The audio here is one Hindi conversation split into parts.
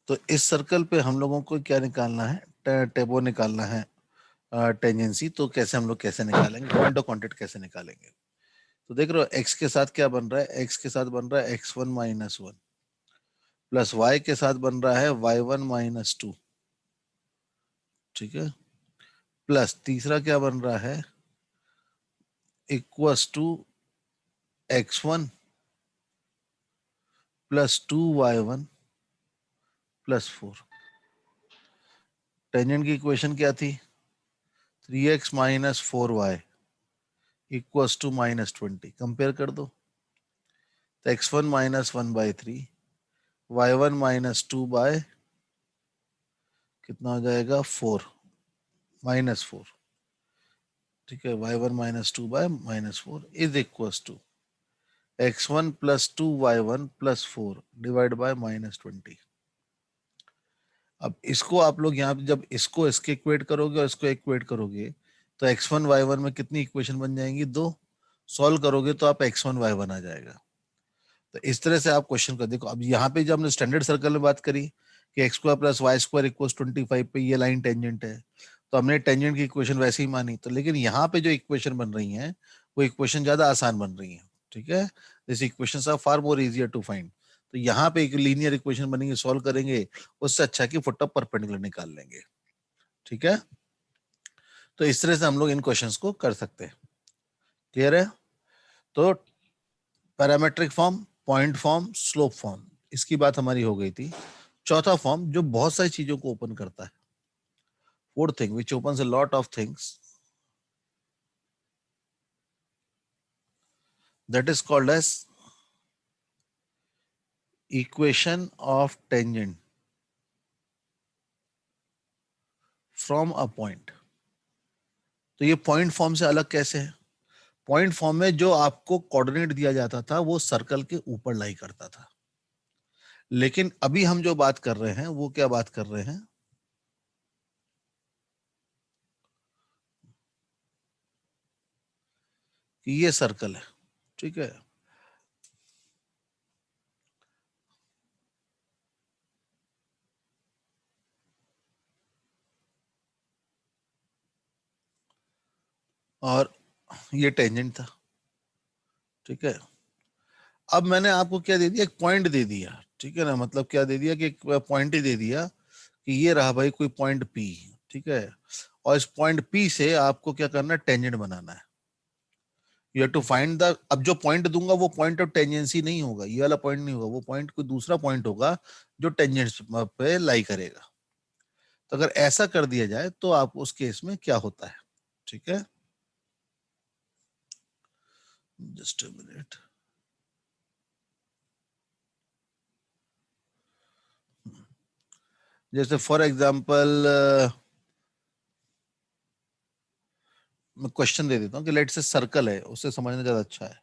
तो इस सर्कल पे हम लोगों को क्या निकालना है, टेबो निकालना है, टेंजेंसी। तो कैसे हम लोग कैसे निकालेंगे, पॉइंट ऑफ कांटेक्ट कैसे निकालेंगे? तो देख रहे हो एक्स के साथ क्या बन रहा है, एक्स के साथ बन रहा है x1 - 1 प्लस वाई के साथ बन रहा है y1 - 2, ठीक है। प्लस तीसरा क्या बन रहा है, equals to x1 + 2y1 + 4। Tangent की इक्वेशन क्या थी, 3x - 4y equals to -20। Compare कर दो, तो x1 - 1/3 y1 - 2 बाय कितना हो जाएगा 4 -4, ठीक है। y1 - 2 by -4 is equals to x1 + 2y1 + 4 divide by -20। अब इसको आप लोग यहाँ पे जब इसको इसके इक्वेट करोगे और इसको इक्वेट करोगे तो x1 y1 में कितनी इक्वेशन बन जाएंगी, 2। सॉल्व करोगे तो आप x1 y1 आ जाएगा। तो इस तरह से आप क्वेश्चन कर देखो। अब यहाँ पे जब हमने स्टैंडर्ड सर्कल में बात करी कि x² + y² = 25 पे ये लाइन टेंजेंट है, तो हमने टेंजेंट की इक्वेशन वैसे ही मानी। तो लेकिन यहाँ पे जो इक्वेशन बन रही हैं वो इक्वेशन ज्यादा आसान बन रही हैं, ठीक है। This equations are far more easier to find. तो यहाँ पे एक लीनियर इक्वेशन बनेंगे, सॉल्व करेंगे, उससे अच्छा कि फुट ऑफ परपेंडिकुलर निकाल लेंगे, ठीक है। तो इस तरह से हम लोग इन क्वेश्चंस को कर सकते हैं। क्लियर है? तो parametric form, point form, slope form, इसकी बात हमारी हो गई थी। चौथा फॉर्म जो बहुत सारी चीजों को ओपन करता है, fourth thing which opens a lot of things, that is called as equation of tangent from a point. तो ये पॉइंट फॉर्म से अलग कैसे है? पॉइंट फॉर्म में जो आपको कोऑर्डिनेट दिया जाता था वो सर्कल के ऊपर लाई करता था, लेकिन अभी हम जो बात कर रहे हैं वो क्या बात कर रहे हैं, कि ये सर्कल है, ठीक है। और ये टेंजेंट था, ठीक है। अब मैंने आपको क्या दे दिया, एक पॉइंट दे दिया, ठीक है ना। मतलब क्या दे दिया कि एक पॉइंट ही दे दिया कि ये रहा भाई कोई पॉइंट पी, ठीक है। और इस पॉइंट पी से आपको क्या करना है, टेंजेंट बनाना है। You have to find the, अब जो पॉइंट दूंगा वो पॉइंट ऑफ टेंजेंसी नहीं होगा, ये वाला पॉइंट नहीं होगा, वो पॉइंट कोई दूसरा पॉइंट होगा जो टेंजेंट पे लाई करेगा। तो अगर ऐसा कर दिया जाए तो आप उस केस में क्या होता है, ठीक है। Just a minute. जैसे फॉर एग्जांपल मैं क्वेश्चन दे देता हूँ कि लेट से सर्कल है, उससे समझना ज्यादा अच्छा है।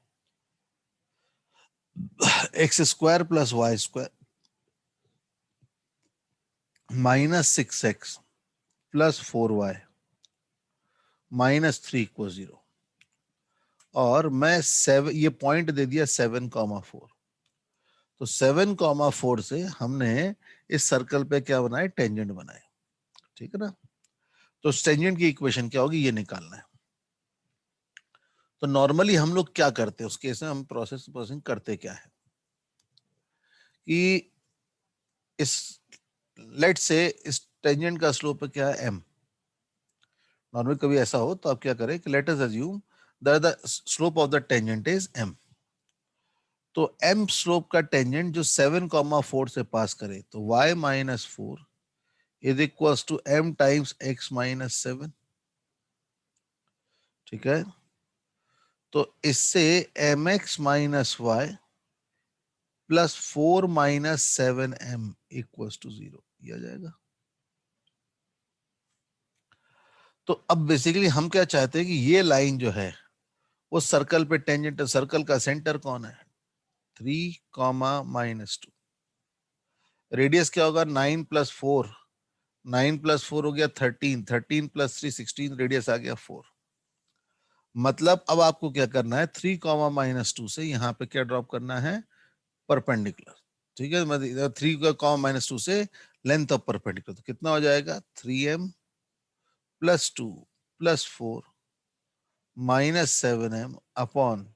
x² + y² -6x + 4y -3 = 0। और मैं 7, ये पॉइंट दे दिया 7,4। तो 7,4 से हमने इस सर्कल पे क्या बनाए, टेंजेंट बनाए, ठीक है ना। तो टेंजेंट की इक्वेशन क्या होगी, ये निकालना है। तो नॉर्मली हम लोग क्या करते हैं उस केस में, हम प्रोसेसिंग करते क्या है कि इस लेट से इस टेंजेंट का स्लोप क्या है, m। नॉर्मली कभी ऐसा हो तो आप क्या करें कि let us assume that the slope of the tangent is m। तो m स्लोप का टेंजेंट जो 7,4 से पास करे तो y - 4 is equal to m times x - 7, ठीक है। तो इससे mx - y + 4 - 7m = 0 आ जाएगा। तो अब बेसिकली हम क्या चाहते हैं कि ये लाइन जो है वो सर्कल पे टेंजेंट है। सर्कल का सेंटर कौन है, 3, -2। रेडियस क्या होगा, 9 + 4, 9 + 4 हो गया 13, 13 + 3 16, रेडियस आ गया 4। मतलब अब आपको क्या करना है, 3, -2 से यहाँ पे क्या ड्रॉप करना है, परपेंडिकुलर। ठीक है, मतलब 3 का कॉमा माइनस 2 से लेंथ ऑफ परपेंडिकुलर, तो कितना हो जाएगा 3m प्लस 2 प्लस 4 minus 7m upon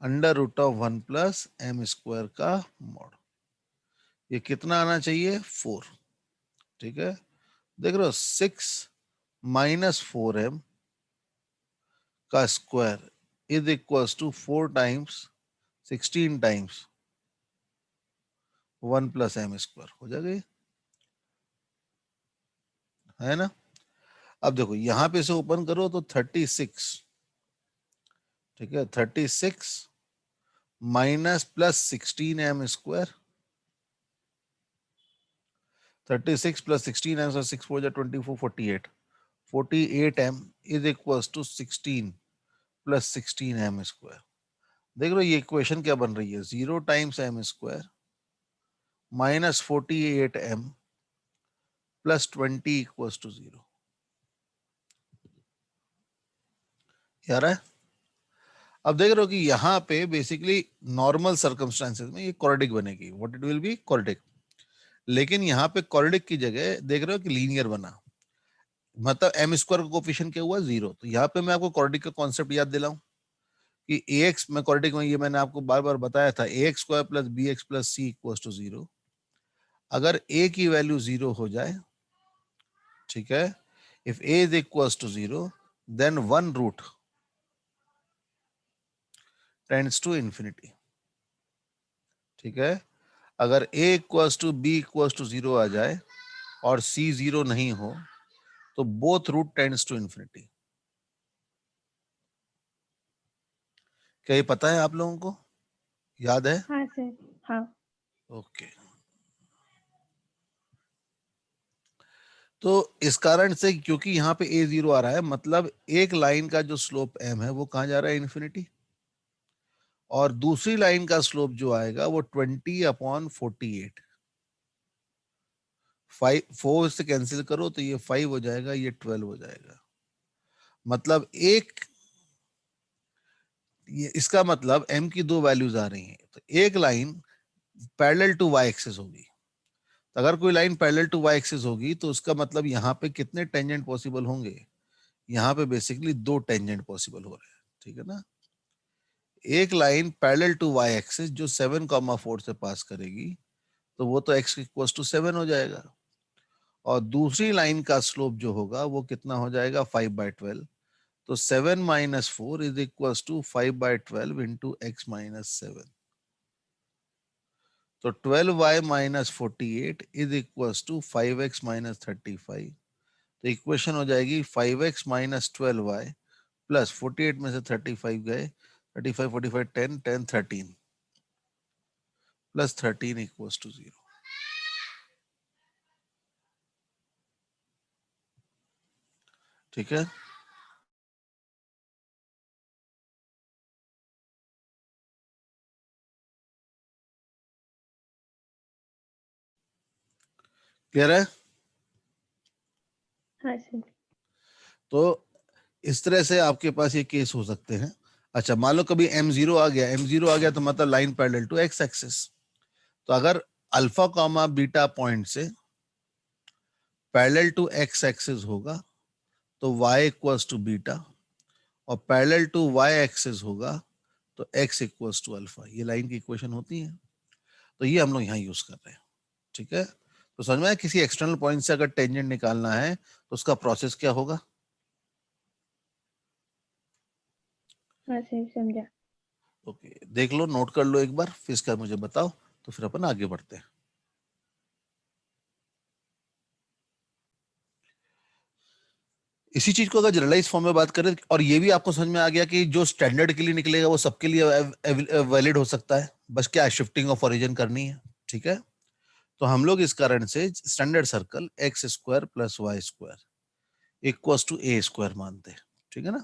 under root of 1 plus m square का मॉड। ये कितना आना चाहिए 4। ठीक है, देख रहे हो 6 माइनस 4m का square is equal to 4 times 16 times 1 plus m square हो जाएगा ये, है ना। अब देखो यहां पे से ओपन करो तो 36, ठीक है, 36 minus plus 16m square, 36 plus 16m, 6 4 जा 24, 48, 48m is equal to 16 plus 16m square. देख लो ये इक्वेशन क्या बन रही है, 0 times m square minus 48m plus 20 equal to 0। यार है, अब देख रहे हो कि यहाँ पे बेसिकली नॉर्मल सर्कमस्टांसेस में ये क्वाड्रेटिक बनेगी, what it will be quadratic. लेकिन यहाँ पे क्वाड्रेटिक की जगह देख रहे हो कि लीनियर बना, मतलब एम स्क्वायर का कोफिशिएंट क्या हुआ 0। तो यहाँ पे मैं आपको क्वाड्रेटिक का कॉन्सेप्ट याद दिलाऊं कि ax में क्वाड्रेटिक में, ये मैंने आपको बार बार बताया था, ax square plus bx plus c equal to 0। अगर a की वैल्यू 0 हो जाए, ठीक है, if a is equal to 0 then one root tends to infinity. ठीक है, अगर a equal to b equal to 0 आ जाए और c 0 नहीं हो तो both root tends to infinity. क्या ये पता है आप लोगों को, याद है? हाँ सर, हाँ। ओके, तो इस कारण से क्योंकि यहाँ पे a 0 आ रहा है, मतलब एक लाइन का जो स्लोप m है वो कहाँ जा रहा है इंफिनिटी, और दूसरी लाइन का स्लोप जो आएगा वो 20/48। 4 से कैंसिल करो तो ये 5 हो जाएगा, ये 12 हो जाएगा। मतलब ये इसका मतलब m की दो वैल्यूज आ रही हैं, तो एक line parallel to y axis होगी। तो अगर कोई line parallel to y axis होगी तो उसका मतलब यहाँ पे कितने टेंजेंट पॉसिबल होंगे, यहाँ पे बेसिकली 2 टेंजेंट पॉसिबल हो रहे हैं। ठीक है ना, एक line parallel to y axis जो 7,4 से पास करेगी तो वो तो x इक्वल टू 7 हो जाएगा, और दूसरी लाइन का स्लोप जो होगा वो कितना हो जाएगा 5/12। तो 7 minus 4 is equal to 5/12 into x minus 7। तो 12y minus 48 is equal to 5x minus 35। तो इक्वेशन हो जाएगी 5x माइनस 12y प्लस 48 में से 35 गए, 35 45 10 10 13 प्लस 13 इक्वल टू 0। ठीक है, क्लियर है? हाँ सर। तो इस तरह से आपके पास ये केस हो सकते हैं। अच्छा, मान लो कभी m0 आ गया, m0 आ गया तो मतलब line parallel to x axis. तो अगर अल्फा कॉमा बीटा पॉइंट से पैरेलल टू x एक्सिस होगा तो y इक्वल्स टू बीटा, और पैरेलल टू y एक्सिस होगा तो x इक्वल्स टू अल्फा। ये लाइन की इक्वेशन होती है, तो ये हम लोग यहाँ यूज कर रहे हैं। ठीक है, तो समझ में आया, किसी एक्सटर्नल पॉइंट से अगर टेंजेंट निकालना है तो उसका प्रोसेस क्या होगा। हाँ सर, समझा। ओके, देख लो, नोट कर लो एक बार, फिर इसका मुझे बताओ, तो फिर अपन आगे बढ़ते हैं। इसी चीज को अगर जनरलाइज फॉर्म में बात करें, और ये भी आपको समझ में आ गया कि जो स्टैंडर्ड के लिए निकलेगा वो सबके लिए वैलिड हो सकता है, बस क्या शिफ्टिंग ऑफ ओरिजिन करनी है। ठीक है, तो हम लोग इस कारण से standard circle x square plus y square equals to a square मानते हैं। ठीक है ना,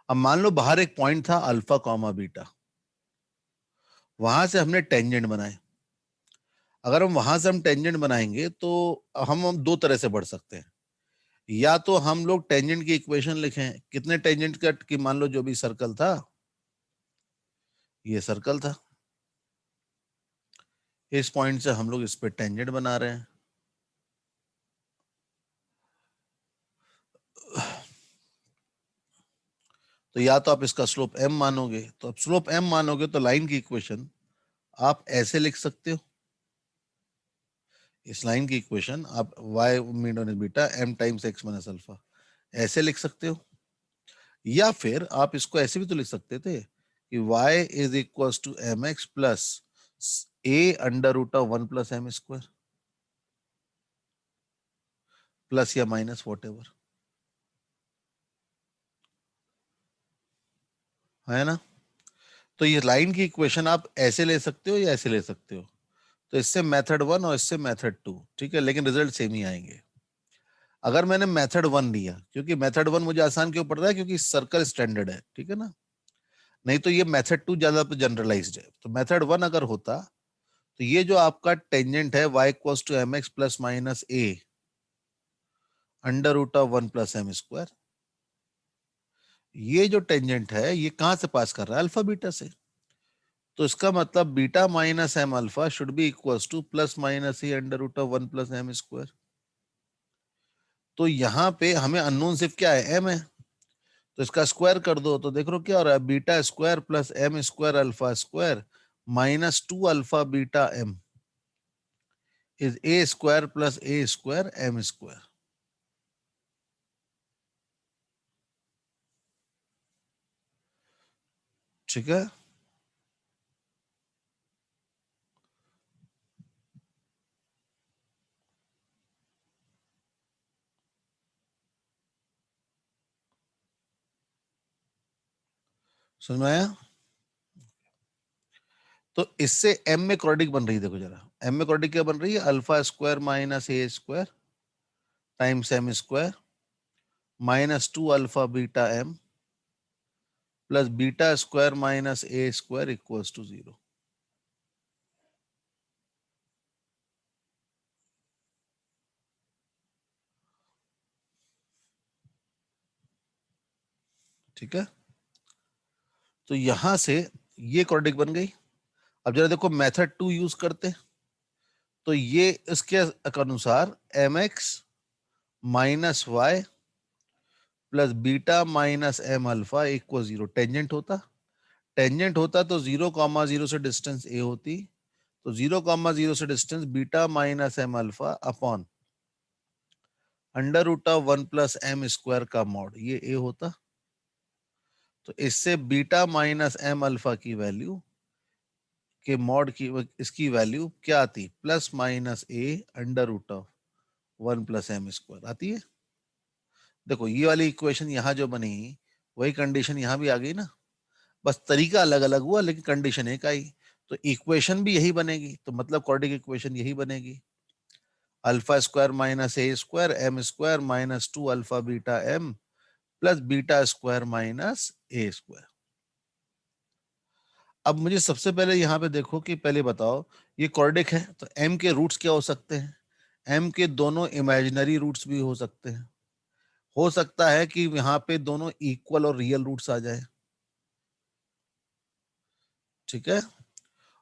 अब मान लो बाहर एक पॉइंट था अल्फा कॉमा बीटा, वहां से हमने टेंजेंट बनाए। अगर हम वहां से टेंजेंट बनाएंगे तो हम दो तरह से बढ़ सकते हैं। या तो हम लोग टेंजेंट की इक्वेशन लिखें, कितने टेंजेंट का, कि मान लो जो भी सर्कल था, ये सर्कल था, इस पॉइंट से हम लोग इस पे टेंजेंट बना रहे हैं। तो या तो आप इसका स्लोप m मानोगे, तो अब स्लोप m मानोगे तो लाइन की इक्वेशन आप ऐसे लिख सकते हो, इस लाइन की इक्वेशन आप y मीन और beta m times x minus alpha ऐसे लिख सकते हो, या फिर आप इसको ऐसे भी तो लिख सकते थे कि y is equal to m x plus a under root of 1 plus m square plus या माइनस वॉट एवर, है ना। तो ये लाइन की इक्वेशन आप ऐसे ले सकते हो या ऐसे ले सकते हो, तो इससे मेथड 1 और इससे मेथड 2, ठीक है, लेकिन रिजल्ट सेम ही आएंगे। अगर मैंने मेथड 1 लिया, क्योंकि मेथड 1 मुझे आसान क्यों पड़ रहा है, क्योंकि सर्कल स्टैंडर्ड है, ठीक है ना, नहीं तो ये मेथड 2 ज्यादा जनरलाइज्ड है। तो मेथड 1 अगर होता तो ये जो आपका टेंजेंट है y equals to m x plus minus a under root of 1 plus m square, ये जो टेंजेंट है ये कहां से पास कर रहा है, अल्फा बीटा से। तो इसका मतलब beta minus m alpha should be equals to plus minus a under root of 1 plus m square. तो यहाँ पे हमें अननोन सिर्फ क्या है, एम है, तो इसका स्क्वायर कर दो तो देख लो क्या हो रहा है, beta square plus m square alpha square minus 2 alpha beta m is a square plus a square m square. ठीक है, समझ में आया। तो इससे m में क्वाड्रेटिक बन रही है, देखो जरा m में क्वाड्रेटिक क्या बन रही है, alpha square minus a square times m square minus 2 alpha beta m plus beta square minus a square equals to 0। ठीक है, तो यहां से ये क्वाड्रेटिक बन गई। अब जरा देखो मेथड 2 यूज करते हैं, तो ये इसके अनुसार m x minus y plus beta minus m alpha equal 0 tangent होता, टेंजेंट होता तो 0,0 से डिस्टेंस ए होती, तो 0,0 से distance beta minus m alpha upon under root of 1 plus m square का मॉड, ये ए होता। तो इससे बीटा माइनस एम अल्फा की वैल्यू के मॉड की इसकी वैल्यू क्या आती, plus minus a under root of 1 plus m square आती है। देखो ये वाली इक्वेशन यहाँ जो बनी वही कंडीशन यहाँ भी आ गई ना, बस तरीका अलग अलग हुआ लेकिन कंडीशन एक आई। तो इक्वेशन भी यही बनेगी, तो मतलब क्वाड्रेटिक इक्वेशन यही बनेगी, alpha square minus a square m square minus 2 alpha beta m plus beta square minus a square. अब मुझे सबसे पहले यहाँ पे देखो कि पहले बताओ ये क्वाड्रेटिक है तो m के रूट्स क्या हो सकते हैं, m के दोनों इमेजिनरी रूट्स भी हो सकते हैं, हो सकता है कि यहाँ पे दोनों इक्वल और रियल रूट्स आ जाए, ठीक है,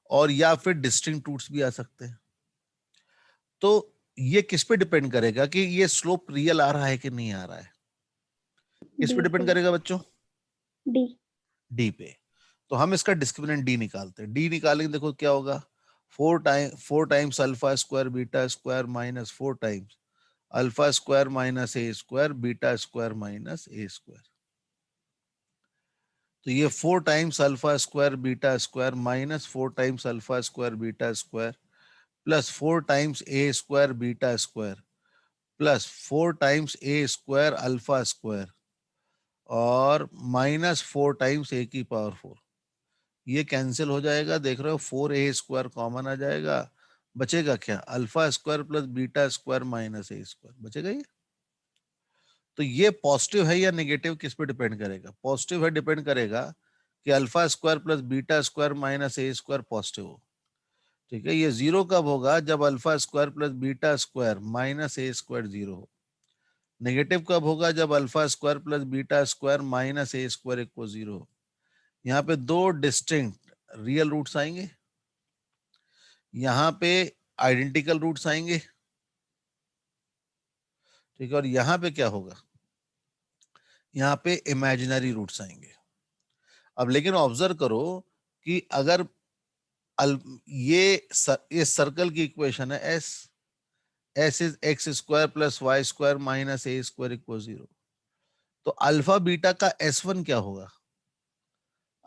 और या फिर डिस्टिंक्ट रूट्स भी आ सकते हैं। तो ये किस पे डिपेंड करेगा कि ये स्लोप रियल आ रहा है कि नहीं आ रहा है, किस पे डी डिपेंड पे। करेगा बच्चों, डी। डी पे। तो हम इसका डिस्क्रिमिनेंट डी निकालते हैं, डी निकालेंगे देखो क्या होगा, 4 times alpha square beta square minus 4 times alpha square minus a square beta square minus a square. तो ये 4 times alpha square beta square minus 4 times alpha square beta square plus 4 times a square beta square plus 4 times a square alpha square और माइनस 4 टाइम्स ए की पावर 4, ये कैंसिल हो जाएगा, देख रहे हो 4 ए स्क्वायर कॉमन आ जाएगा, बचेगा क्या, alpha square plus beta square minus a square बचेगा ये। तो ये पॉजिटिव है या नेगेटिव किस पे डिपेंड करेगा, पॉजिटिव है, डिपेंड करेगा कि alpha square plus beta square minus a square positive हो, ठीक है। ये जीरो कब होगा, जब alpha square plus beta square minus a square zero हो। नेगेटिव कब होगा, जब alpha square plus beta square minus a square equal 0। यहाँ पे दो डिस्टिंक्ट रियल रूट्स आएंगे, यहाँ पे आइडेंटिकल रूट्स आएंगे, ठीक है, और यहाँ पे क्या होगा, यहाँ पे इमेजिनरी रूट्स आएंगे। अब लेकिन ऑब्जर्व करो कि अगर ये सर्कल की इक्वेशन है S is x square plus y square minus a square equal 0, तो अल्फा बीटा का S1 क्या होगा,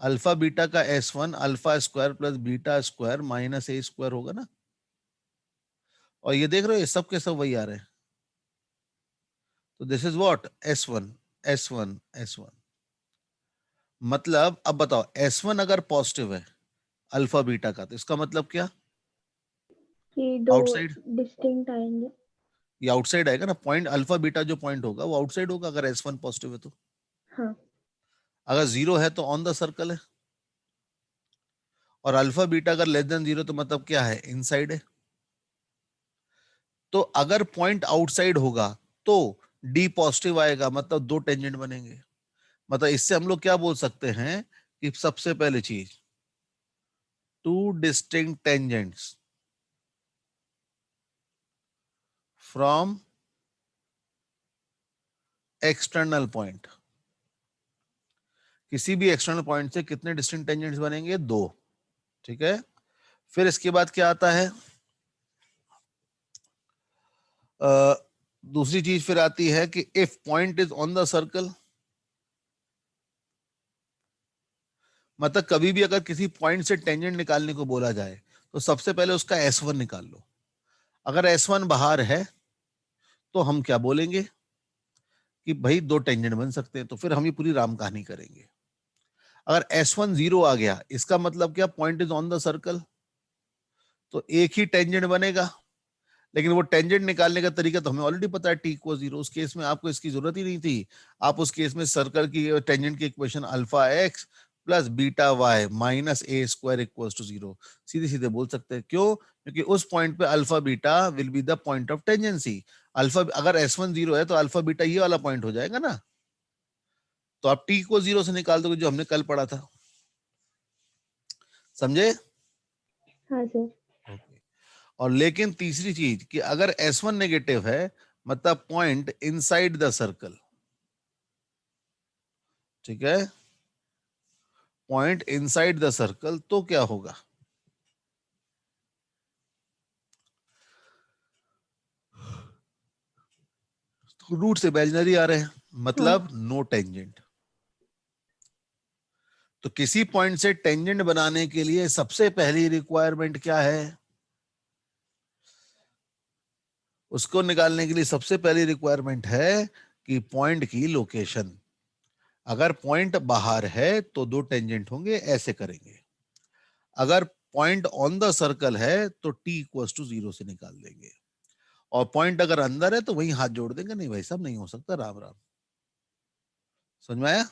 अल्फा बीटा का S1 alpha square plus beta square minus a square होगा ना। और ये देख रहे हो ये सब के सब वही आ रहे हैं, तो this is what S1 S1 S1। मतलब अब बताओ S1 अगर पॉजिटिव है अल्फा बीटा का, तो इसका मतलब क्या, कि दो आउटसाइड, डिस्टिंक्ट आएंगे। ये आउटसाइड आएगा ना, पॉइंट अल्फा बीटा जो पॉइंट होगा वो आउटसाइड होगा अगर S1 पॉजिटिव है तो। हाँ। अगर 0 है तो ऑन द सर्कल है, और अल्फा बीटा अगर लेस देन 0 तो मतलब क्या है, इनसाइड है। तो अगर पॉइंट आउटसाइड होगा तो डी पॉजिटिव आएगा, मतलब दो टेंजेंट बनेंगे। मतलब इससे हम लोग क्या बोल सकते हैं कि सबसे पहले चीज, two distinct tangents from external point, किसी भी एक्सटर्नल पॉइंट से कितने डिस्टिंक्ट टेंजेंट्स बनेंगे, दो, ठीक है। फिर इसके बाद क्या आता है, दूसरी चीज फिर आती है कि if point is on the circle, मतलब कभी भी अगर किसी पॉइंट से टेंजेंट निकालने को बोला जाए तो सबसे पहले उसका S1 निकाल लो। अगर S1 बाहर है तो हम क्या बोलेंगे कि भाई दो टेंजेंट बन सकते हैं, तो फिर हम ये पूरी राम कहानी करेंगे। अगर S1 0 आ गया, इसका मतलब क्या, point is on the circle, तो एक ही टेंजेंट बनेगा। लेकिन वो टेंजेंट निकालने का तरीका तो हमें ऑलरेडी पता है, टी इक्वल 0। उस केस में आपको इसकी जरूरत ही नहीं थी। आप उस केस में सर्कल की टेंजेंट की equation alpha x plus beta y minus a square equal to 0 सीधे सीधे बोल सकते हैं। क्यों, क्योंकि उस पॉइंट पे alpha beta will be the point of tangency. Alpha अगर S1 0 है तो अल्फा बीटा ये वाला पॉइंट हो जाएगा ना। तो आप टी को 0 से निकाल दोगे, जो हमने कल पढ़ा था। समझे? हाँ सर। ओके। और लेकिन तीसरी चीज कि अगर S1 नेगेटिव है, मतलब पॉइंट इनसाइड द सर्कल, ठीक है, पॉइंट इनसाइड द सर्कल, तो क्या होगा, तो रूट्स इमेजिनरी आ रहे हैं, हाँ। मतलब नो टेंजेंट। तो किसी पॉइंट से टेंजेंट बनाने के लिए सबसे पहली रिक्वायरमेंट क्या है, उसको निकालने के लिए सबसे पहली रिक्वायरमेंट है कि पॉइंट की लोकेशन। अगर पॉइंट बाहर है तो दो टेंजेंट होंगे, ऐसे करेंगे। अगर पॉइंट ऑन द सर्कल है तो टी इक्वल टू 0 से निकाल देंगे। और पॉइंट अगर अंदर है तो वहीं हाथ जोड़ देंगे, नहीं भाई साहब नहीं हो सकता, राम राम। समझ में आया?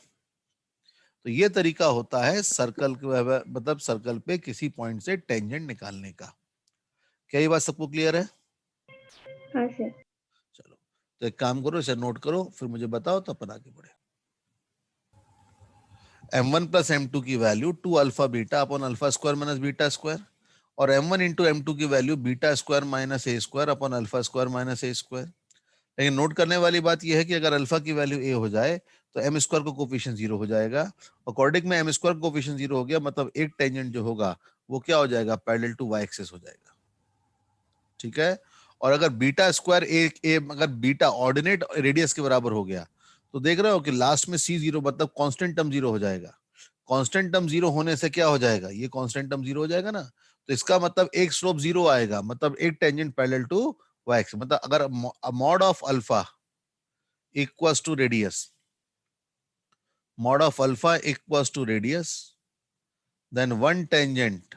तो ये तरीका होता है सर्कल के, मतलब सर्कल पे किसी पॉइंट से टेंजेंट निकालने का। क्या ये बात सबको क्लियर है? हाँ सर। चलो, तो एक काम करो, इसे नोट करो, फिर मुझे बताओ तो अपन आगे बढ़े। m1 प्लस m2 की value 2 alpha beta upon alpha square minus beta square, और m1 इंटू m2 की value beta square minus a square upon alpha square minus a square. लेकिन नोट करने वाली बात यह है कि अगर अल्फा की वैल्यू ए हो जाए तो एम स्क्वायर का कोफिशिएंट 0 हो जाएगा। अकॉर्डिंग में एम स्क्वायर कोफिशिएंट 0 हो गया, मतलब एक टेंजेंट जो होगा वो क्या हो जाएगा, पैरेलल टू वाई एक्सिस हो जाएगा, ठीक है। और अगर बीटा स्क्वायर ए अगर बीटा ऑर्डिनेट रेडियस के बराबर हो गया तो देख रहे हो कि लास्ट में C0 मतलब कांस्टेंट टर्म 0 हो जाएगा। कांस्टेंट टर्म 0 होने से क्या हो जाएगा, ये कांस्टेंट टर्म 0 हो जाएगा ना। तो इसका मतलब एक स्लोप 0 आएगा, मतलब एक tangent parallel to y axis. मतलब अगर mod of alpha equals to radius, mod of alpha equals to radius, then one tangent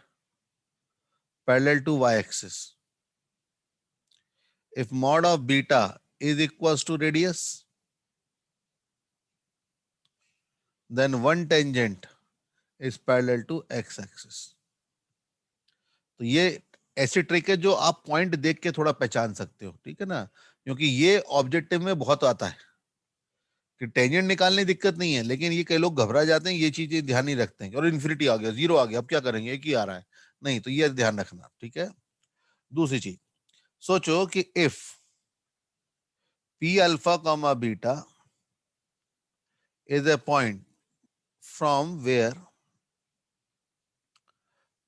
parallel to y-axis. If mod of beta is equals to radius, then one tangent is parallel to x-axis. तो ये ऐसी ट्रिक है जो आप पॉइंट देख के थोड़ा पहचान सकते हो, ठीक है ना, क्योंकि ये ऑब्जेक्टिव में बहुत आता है कि टेंजेंट निकालने की दिक्कत नहीं है, लेकिन ये कई लोग घबरा जाते हैं, ये चीजें ध्यान नहीं रखते हैं। और इन्फिनिटी आ गया, 0 आ गया, अब क्या करेंगे, एक ही आ रहा है, नहीं, तो ये ध्यान रखना, ठीक है। दूसरी चीज सोचो कि if p alpha comma beta is a point from where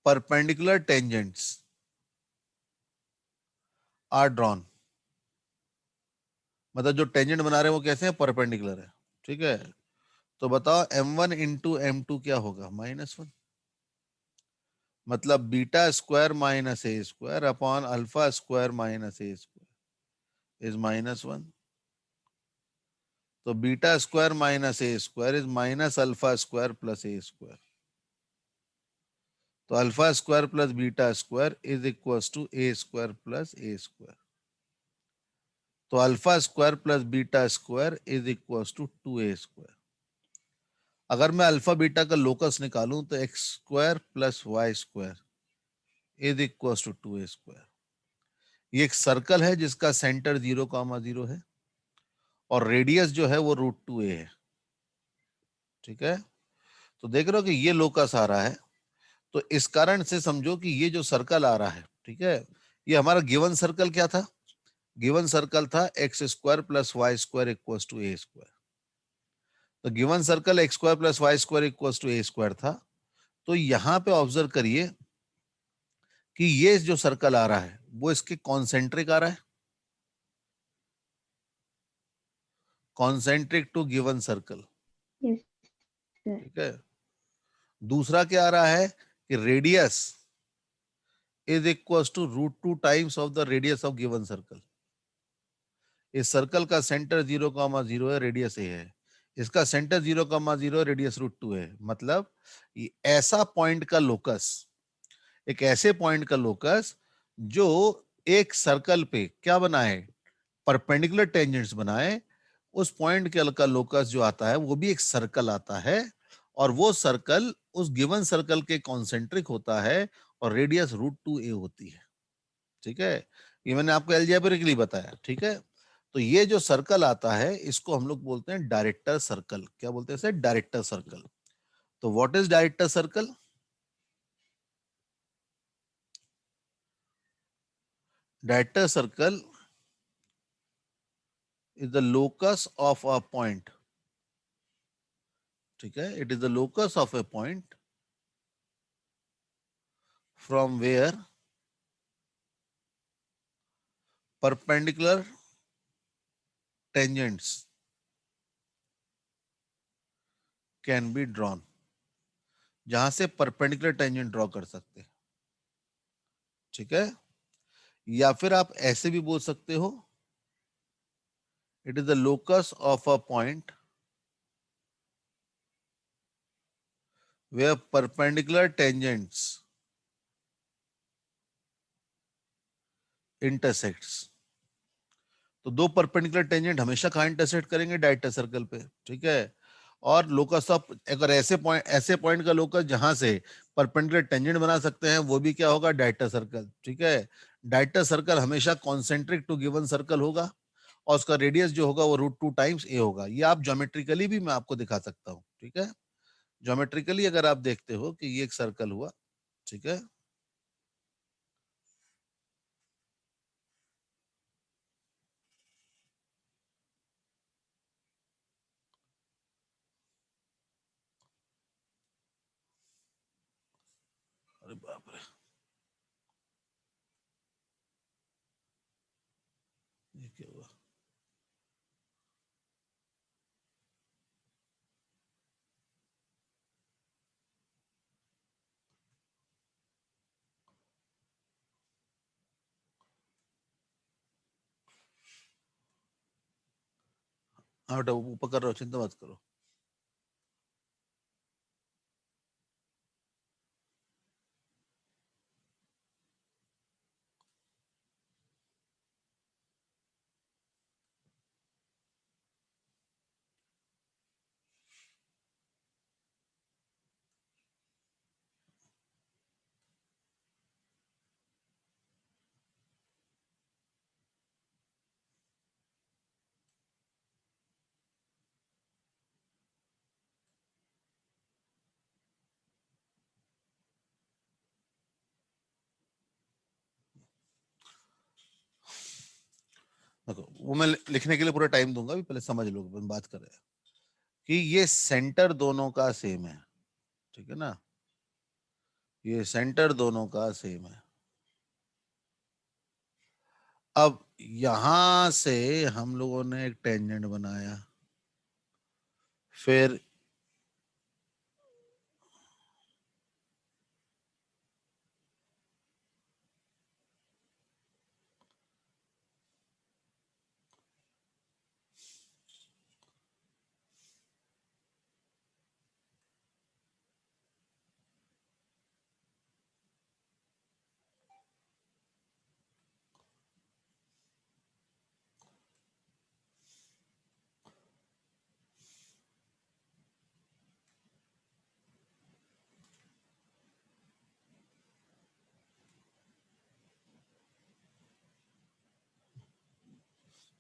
perpendicular tangents are drawn, मतलब जो टेंजेंट बना रहे हैं वो कैसे हैं, परपेंडिकुलर है, ठीक है। तो बताओ m1 इंटू m2 क्या होगा, -1, मतलब beta square minus a square upon alpha square minus a square is -1। तो beta square minus a square is minus alpha square plus a square. तो alpha square plus beta square is equal to a square plus a square. तो alpha square plus beta square is equal to 2a square. अगर मैं अल्फा बीटा का लोकस निकालूं तो x square plus y square is equal to 2a square. ये एक सर्कल है जिसका सेंटर 0,0 है और रेडियस जो है वो √2a है, ठीक है। तो देख रहे हो कि ये लोकस आ रहा है, तो इस कारण से समझो कि ये जो सर्कल आ रहा है, ठीक है, ये हमारा गिवन सर्कल क्या था, गिवन सर्कल था x square plus y square equal to a square. तो given circle x square plus y square equal to a square था। तो यहां पे ऑब्जर्व करिए कि ये जो सर्कल आ रहा है वो इसके कॉन्सेंट्रिक आ रहा है, concentric to given circle, yes sir. ठीक है। दूसरा क्या आ रहा है कि radius is equal to √2 times of the radius of given circle. इस सर्कल का सेंटर 0,0 है, रेडियस ए है, इसका सेंटर 0,0 रेडियस √2 है। मतलब ये ऐसा पॉइंट का लोकस, एक ऐसे पॉइंट का लोकस जो एक सर्कल पे क्या बनाए, परपेंडिकुलर टेंजेंट्स बनाए, उस पॉइंट के का लोकस जो आता है वो भी एक सर्कल आता है, और वो सर्कल उस गिवन सर्कल के कॉन्सेंट्रिक होता है और रेडियस √2a होती है, ठीक है। ये मैंने आपको अलजेब्रिकली बताया, ठीक है। तो ये जो सर्कल आता है इसको हम लोग बोलते हैं डायरेक्टर सर्कल। क्या बोलते हैं इसे, डायरेक्टर सर्कल। तो what is director circle? Director circle is the locus of a point, ठीक है, it is the locus of a point from where perpendicular tangents can be drawn, जहां से परपेंडिकुलर टेंजेंट ड्रॉ कर सकते हैं, ठीक है। या फिर आप ऐसे भी बोल सकते हो, it is the locus of a point where perpendicular tangents intersects. तो दो परपेंडिकुलर टेंजेंट हमेशा कहाँ इंटरसेक्ट करेंगे, डायरेक्टर सर्कल पे, ठीक है। और लोकस ऑफ, अगर ऐसे पॉइंट का लोकस जहां से परपेंडिकुलर टेंजेंट बना सकते हैं वो भी क्या होगा, डायरेक्टर सर्कल, ठीक है। डायरेक्टर सर्कल हमेशा कॉन्सेंट्रिक टू गिवन सर्कल होगा और उसका रेडियस जो होगा वो √2 टाइम्स ए होगा। ये आप ज्योमेट्रिकली भी मैं आपको दिखा सकता हूँ, ठीक है। ज्योमेट्रिकली अगर आप देखते हो कि ये एक सर्कल हुआ, ठीक है। अरे बाप रे, ये क्या हुआ। हाँ बेटा ऊपर कर रहा हो, चिंता मत करो। देखो वो मैं लिखने के लिए पूरा टाइम दूंगा, अभी पहले समझ लो, अपन बात कर रहे हैं कि ये सेंटर दोनों का सेम है, ठीक है ना, ये सेंटर दोनों का सेम है। अब यहां से हम लोगों ने एक टेंजेंट बनाया, फिर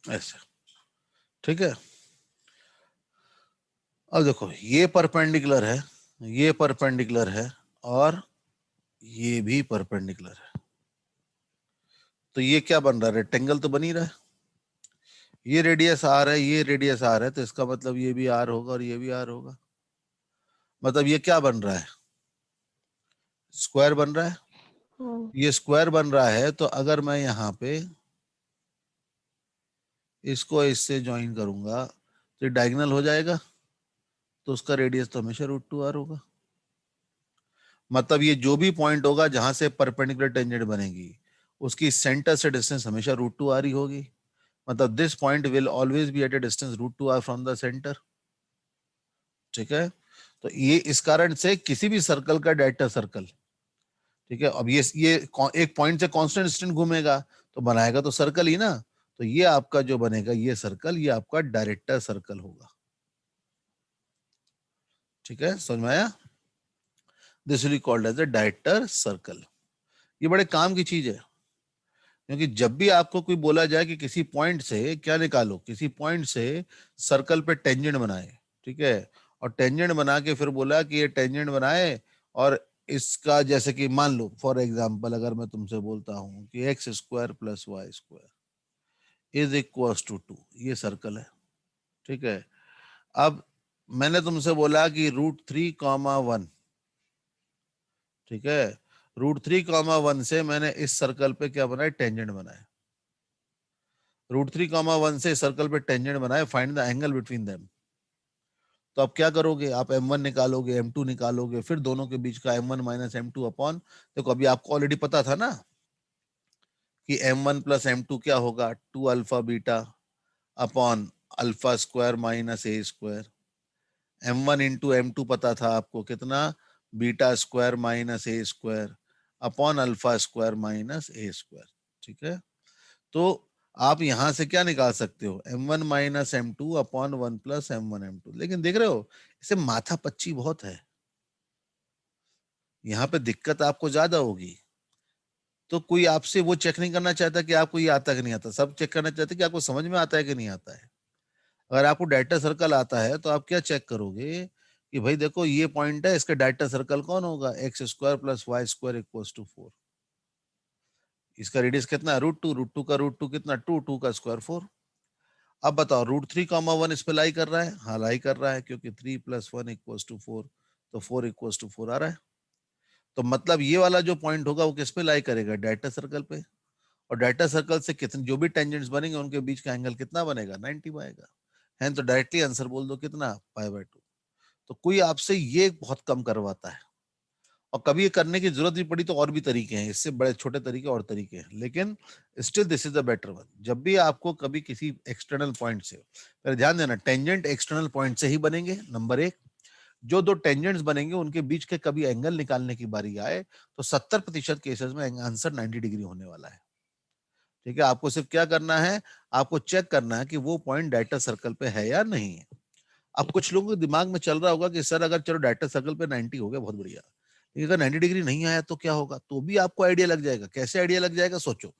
ऐसे, ठीक है। अब देखो ये परपेंडिकुलर है, ये परपेंडिकुलर है, और ये भी परपेंडिकुलर है, तो ये क्या बन रहा है, रेक्टेंगल तो बन ही रहा है। ये रेडियस आर है, ये रेडियस आर है, तो इसका मतलब ये भी आर होगा और ये भी आर होगा। मतलब ये क्या बन रहा है, स्क्वायर बन रहा है। हाँ। ये स्क्वायर बन रहा है, तो अगर मैं यहाँ पे इसको इससे ज्वाइन करूंगा तो डायगोनल हो जाएगा, तो उसका रेडियस तो हमेशा √2r होगा। मतलब ये जो भी पॉइंट होगा जहां से परपेंडिकुलर टेंजेंट बनेगी, उसकी सेंटर से डिस्टेंस हमेशा √2r ही होगी। मतलब this point will always be at a distance √2r from the centre, ठीक है। तो ये इस कारण से किसी भी सर्कल का डायरेक्टर सर्कल, ठीक है। अब ये एक पॉइंट से कांस्टेंट डिस्टेंस घूमेगा तो बनाएगा तो सर्कल ही ना, तो ये आपका जो बनेगा ये सर्कल, ये आपका डायरेक्टर सर्कल होगा, ठीक है, समझ में आया। This will be called as a director circle. ये बड़े काम की चीज है, क्योंकि जब भी आपको कोई बोला जाए कि किसी पॉइंट से क्या निकालो, किसी पॉइंट से सर्कल पे टेंजेंट बनाए, ठीक है, और टेंजेंट बना के फिर बोला कि ये टेंजेंट बनाए, और इसका जैसे कि मान लो फॉर एग्जांपल अगर मैं तुमसे बोलता हूं कि x² + y² = 2, ये सर्कल है, ठीक है। अब मैंने तुमसे बोला कि √3, 1, ठीक है, √3, 1 से मैंने इस सर्कल पे क्या बनाया, टेंजेंट बनाया। √3, 1 से सर्कल पे टेंजेंट बनाए, find the angle between them. तो आप क्या करोगे, आप m1 निकालोगे, m2 निकालोगे, फिर दोनों के बीच का m1 - m2 अपॉन, देखो अभी आपको ऑलरेडी पता था ना कि m1 + m2 क्या होगा, 2α β upon α² - a²। m1 into m2 पता था आपको कितना, β² - a² अपॉन α² - a², ठीक है। तो आप यहां से क्या निकाल सकते हो, m1 - m2 upon 1 + m1 m2। लेकिन देख रहे हो इसे माथा पच्ची बहुत है, यहाँ पे दिक्कत आपको ज्यादा होगी। तो कोई आपसे वो चेक नहीं करना चाहता कि आपको ये आता है कि नहीं आता, सब चेक करना चाहते कि आपको समझ में आता है कि नहीं आता है। अगर आपको डायरेक्टर सर्कल आता है तो आप क्या चेक करोगे कि भाई देखो ये पॉइंट है, इसका डायरेक्टर सर्कल कौन होगा, x² + y² = 4। इसका रेडियस कितना है, √2, √2 का √2 कितना, 2, 2 का स्क्वायर 4। अब बताओ √3, 1 इस पे लाई कर रहा है, हाँ लाई कर रहा है, क्योंकि 3 + 1 = 4, तो 4 = 4 आ रहा है। तो मतलब ये वाला जो पॉइंट होगा वो किस पे लाई करेगा, डायरेक्टर सर्कल पे। और डायरेक्टर सर्कल से कितने जो भी टेंजेंट्स बनेंगे उनके बीच का एंगल कितना बनेगा, 90 आएगा। है तो डायरेक्टली आंसर बोल दो कितना, π/2। तो कोई आपसे ये बहुत कम करवाता है, और कभी ये करने की जरूरत भी पड़ी तो और भी तरीके हैं, इससे बड़े छोटे तरीके और तरीके हैं, लेकिन still this is the better one. जब भी आपको कभी किसी एक्सटर्नल पॉइंट से, पर ध्यान देना टेंजेंट एक्सटर्नल पॉइंट से ही बनेंगे, नंबर एक। जो दो टेंजेंट्स बनेंगे उनके बीच के कभी एंगल निकालने की बारी आए तो 70% केसेस में आंसर 90 डिग्री होने वाला है, ठीक है। आपको सिर्फ क्या करना है, आपको चेक करना है कि वो पॉइंट डायरेक्टर सर्कल पे है या नहीं है। अब कुछ लोगों के दिमाग में चल रहा होगा कि सर अगर चलो डायरेक्टर सर्कल पे 90 हो गया बहुत बढ़िया, लेकिन अगर 90 डिग्री नहीं आया तो क्या होगा, तो भी आपको आइडिया लग जाएगा। कैसे आइडिया लग जाएगा, सोचो।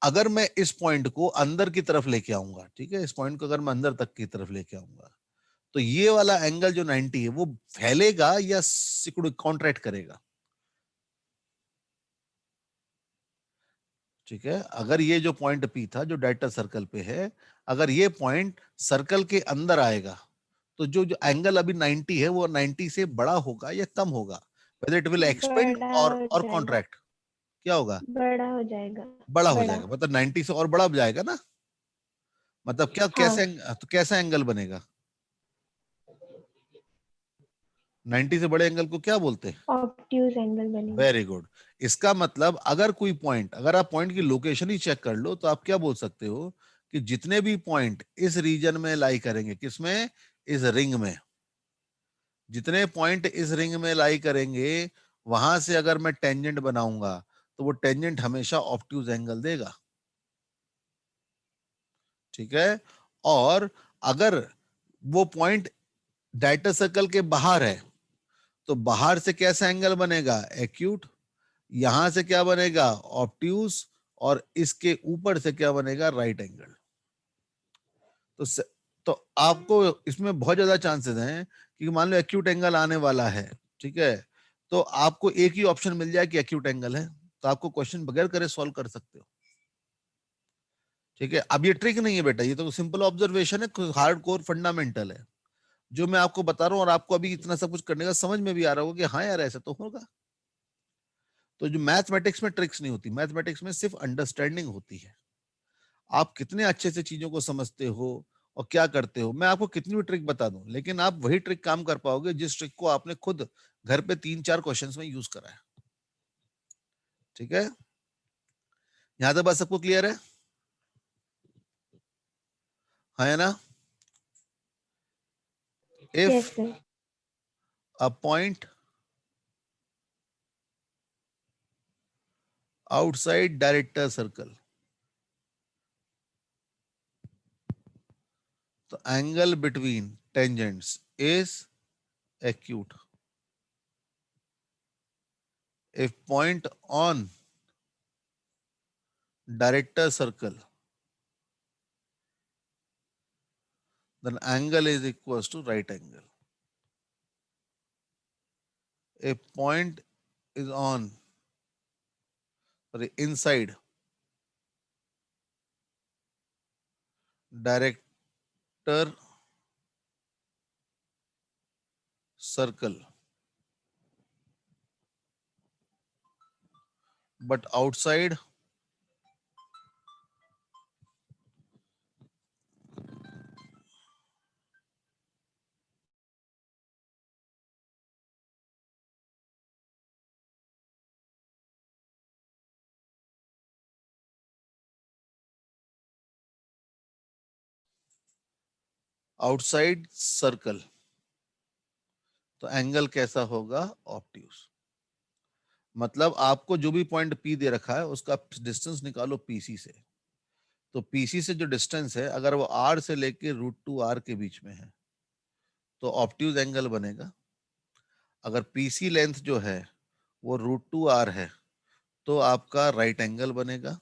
अगर मैं इस पॉइंट को अंदर की तरफ लेके आऊंगा, ठीक है, इस पॉइंट को अगर मैं अंदर तक की तरफ लेके आऊंगा, तो ये वाला एंगल जो 90 है वो फैलेगा या सिकुड़ कॉन्ट्रैक्ट करेगा, ठीक है, अगर ये जो पॉइंट P था जो डायरेक्टर सर्कल पे है, अगर ये पॉइंट सर्कल के अंदर आएगा तो जो जो एंगल अभी 90 है वो 90 से बड़ा होगा या कम होगा, whether it will expand बड़ा और हो जाएगा, कॉन्ट्रैक्ट, क्या होगा, बड़ा हो जाएगा, बड़ा हो बड़ा। जाएगा, मतलब 90 से और बड़ा हो जाएगा ना, मतलब क्या कैसे, हाँ, तो कैसा एंगल बनेगा, 90 से बड़े एंगल को क्या बोलते हैं, ऑब्ट्यूज एंगल बनेगा। Very good. इसका मतलब अगर कोई पॉइंट, अगर आप पॉइंट की लोकेशन ही चेक कर लो तो आप क्या बोल सकते हो कि जितने भी पॉइंट इस रीजन में लाई करेंगे, किसमें, इस रिंग में, जितने पॉइंट इस रिंग में लाई करेंगे वहां से अगर मैं टेंजेंट बनाऊंगा तो वो टेंजेंट हमेशा ऑब्ट्यूज एंगल देगा, ठीक है। और अगर वो पॉइंट डायरेक्टर सर्कल के बाहर है तो बाहर से कैसा एंगल बनेगा, एक्यूट, यहां से क्या बनेगा, ऑब्ट्यूज, और इसके ऊपर से क्या बनेगा, राइट एंगल। तो तो आपको इसमें बहुत ज्यादा चांसेस हैं कि मान लो एक्यूट एंगल आने वाला है, ठीक है, तो आपको एक ही ऑप्शन मिल जाए कि एक्यूट एंगल है, तो आपको क्वेश्चन बगैर करे सॉल्व कर सकते हो, ठीक है। अब ये ट्रिक नहीं है बेटा, ये तो सिंपल ऑब्जर्वेशन है, हार्ड कोर फंडामेंटल है जो मैं आपको बता रहा हूँ, और आपको अभी इतना सब कुछ करने का समझ में भी आ रहा होगा कि हाँ यार ऐसा तो होगा। तो जो मैथमेटिक्स में ट्रिक्स नहीं होती, मैथमेटिक्स में सिर्फ अंडरस्टैंडिंग होती है, आप कितने अच्छे से चीजों को समझते हो और क्या करते हो। मैं आपको कितनी भी ट्रिक बता दूं लेकिन आप वही ट्रिक काम कर पाओगे जिस ट्रिक को आपने खुद घर पे 3-4 क्वेश्चंस में यूज करा है, ठीक है। यहां तक बात सबको क्लियर है, हाँ है ना। Yes if sir. A point outside director circle, the angle between tangents is acute. If point on director circle, then angle is equals to right angle. If point is on, sorry, inside director circle, but outside circle, तो एंगल कैसा होगा, ऑब्ट्यूज। मतलब आपको जो भी पॉइंट P दे रखा है उसका डिस्टेंस निकालो PC से, तो PC से जो डिस्टेंस है अगर वो R से लेके √2R के बीच में है तो ऑब्ट्यूज एंगल बनेगा। अगर PC लेंथ जो है वो √2R है तो आपका राइट एंगल बनेगा।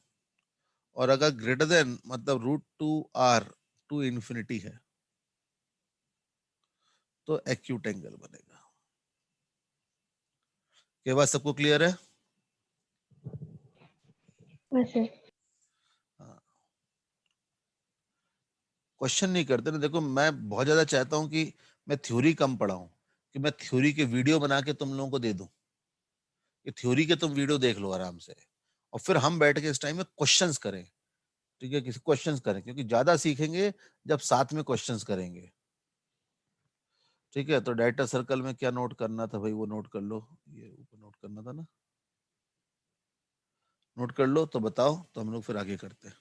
और अगर ग्रेटर देन मतलब √2R टू इंफिनिटी है तो एक्यूट एंगल बनेगा। ये बात सबको क्लियर है, यस सर। क्वेश्चन नहीं करते ना। देखो मैं बहुत ज्यादा चाहता हूं कि मैं थ्योरी कम पढ़ाऊं, कि मैं थ्योरी के वीडियो बना के तुम लोगों को दे दूं कि थ्योरी के तुम वीडियो देख लो आराम से, और फिर हम बैठ के इस टाइम में क्वेश्चंस करें, ठीक है, किसी क्वेश्चंस करें, क्योंकि ज्यादा सीखेंगे जब साथ में क्वेश्चंस करेंगे, ठीक है। तो डायरेक्टर सर्कल में क्या नोट करना था भाई, वो नोट कर लो, ये ऊपर नोट करना था ना, नोट कर लो तो बताओ, तो हम लोग फिर आगे करते हैं।